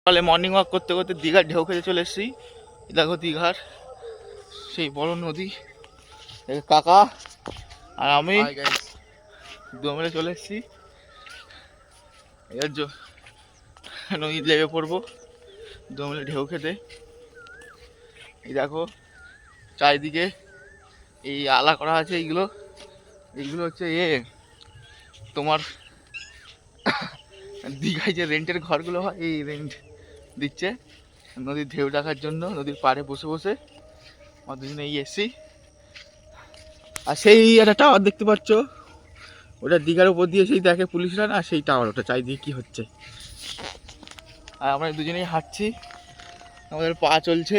সকালে morning walk করতে করতে দীঘার ঢেউ খেতে চলে এসেছি। দেখো দীঘার সেই বড় নদী, কাকা আর আমি দমে চলে এসেছি। এর নদী লেগে পড়বো দমলে ঢেউ খেতে। এই দেখো চারিদিকে এই আলা করা আছে, এইগুলো হচ্ছে তোমার দীঘায় যে রেন্টের ঘরগুলো হয়, এই রেন্ট দিচ্ছে নদীর ঢেউ দেখার জন্য। নদীর পাড়ে বসে বসে আমার দুজনে এসছি। আর সেই একটা টাওয়ার দেখতে পাচ্ছ, ওটা দীঘার উপর দিয়ে সেই দেখে পুলিশরা না, সেই টাওয়ার, ওটা চারিদিকে কি হচ্ছে। আর আমরা দুজনেই হাঁটছি, আমাদের পা চলছে।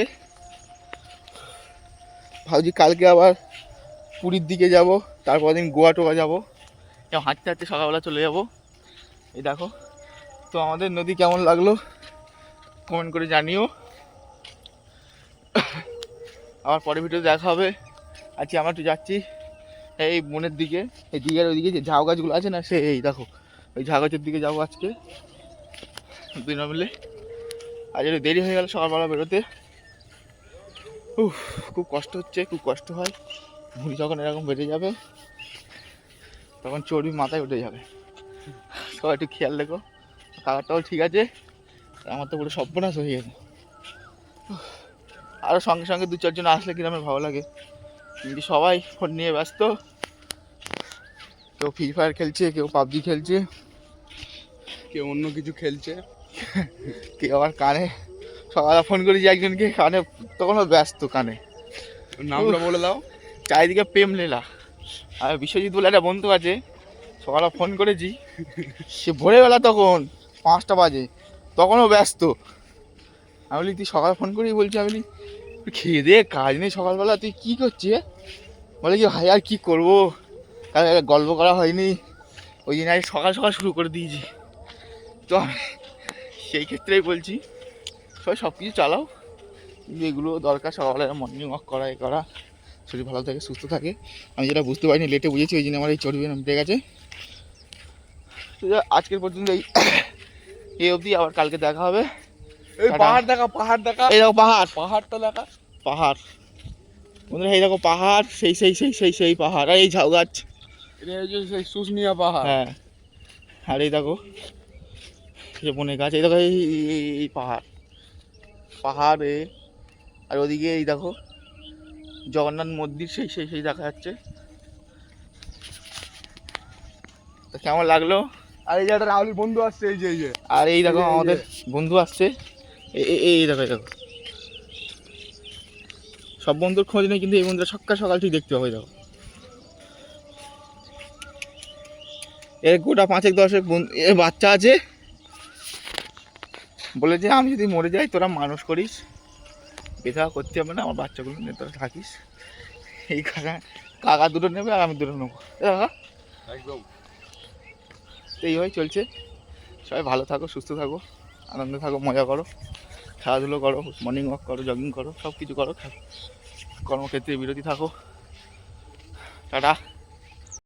ভাবছি কালকে আবার পুরীর দিকে যাব, তারপর দিন গোয়া টোয়া যাবো। হাঁটতে হাঁটতে সকালবেলা চলে যাব। এই দেখো, তো আমাদের নদী কেমন লাগলো কমেন্ট করে জানিও। আবার পরে ভিডিও দেখা হবে। আজকে আমরা একটু যাচ্ছি এই বনের দিকে, এই দিঘার ওইদিকে যে ঝাউ গাছগুলো আছে না, এই দেখো ওই ঝাউ গাছের দিকে যাবো আজকে দুজন মিলে। আজ একটু দেরি হয়ে গেল সকালবেলা বেরোতে। খুব কষ্ট হচ্ছে, খুব কষ্ট হয়। ভুঁড়ি যখন এরকম বেড়ে যাবে তখন চর্বি মাথায় উঠে যাবে। সবাই একটু খেয়াল রেখো। কাকারটাও ঠিক আছে, আমার তো পুরো সর্বনাশ হয়ে গেছে। আরও সঙ্গে সঙ্গে দু চারজন আসলে কিরকম ভালো লাগে, কিন্তু সবাই ফোন নিয়ে ব্যস্ত। কেউ ফ্রি ফায়ার খেলছে, কেউ পাবজি খেলছে, কেউ অন্য কিছু খেলছে, কেউ আবার কানে। সকালে ফোন করেছি একজনকে, কানে তখনও ব্যস্ত, কানে। নামটা বলে দাও। চারিদিকে প্রেম লীলা। আর বিশ্বজিৎ বলে একটা বন্ধু আছে, সকালে ফোন করেছি, সে ভোরবেলা তখন 5টা বাজে, তখনও ব্যস্ত। আমি বলি তুই সকালে ফোন করেই বলছি, আমি বলি খেয়ে দে, কাজ নেই সকালবেলা, তুই কী করছিস? বলে কি ভাই আর কী করবো, তাহলে গল্প করা হয়নি, ওই দিন আজ সকাল সকাল শুরু করে দিয়েছি। তো আমি সেই ক্ষেত্রেই বলছি সবাই সব কিছু চালাও, কিন্তু এগুলো দরকার। সকালে মর্নিং ওয়াক করা, এ করা, শরীর ভালো থাকে, সুস্থ থাকে। আমি যেটা বুঝতে পারিনি, লেটে বুঝেছি, ওই জন্য আমার এই চর্বি উঠে গেছে। তো আজকের পর্যন্ত এই অবধি, আবার কালকে দেখা হবে। এই পাহাড় দেখা, পাহাড় দেখা, এই দেখো পাহাড়, পাহাড়টা দেখা, পাহাড় বন্ধুরা, এই দেখো পাহাড়, সেই সেই সেই সেই সেই পাহাড়। আর এই ঝাউ গাছ, এটা হচ্ছে সেই শুশুনিয়া পাহাড়। হ্যাঁ। আর এই দেখো যে বনের গাছ, এই দেখো এই পাহাড়, পাহাড় আর ওদিকে এই দেখো জগন্নাথ মন্দির, সেই সেই সেই দেখা যাচ্ছে। তো কেমন লাগলো? আর এই যে একটা রাহুলের বন্ধু আসছে, এই যে আর এই দেখো আমাদের বন্ধু আসছে, এই দেখো, এই দেখো। সব বন্ধুর খোঁজ নেই, কিন্তু এই বন্ধুরা সকাল সকাল ঠিক দেখতে পাবো। দেখো এর গোটা 5-10 এর বাচ্চা আছে, বলেছে আমি যদি মরে যাই তোরা মানুষ করিস, বেথা করতে হবে না, আমার বাচ্চাগুলো নিয়ে তোরা থাকিস। এই কাকা দুটো নেবে আর আমি দুটো নেবো, একদম। এইভাবেই চলছে। সবাই ভালো থাকো, সুস্থ থাকো, আনন্দে থাকো, মজা করো, খেলাধুলো করো, মর্নিং ওয়াক করো, জগিং করো, সব কিছু করো, কর্মক্ষেত্রে বিরতি থাকো। টাটা।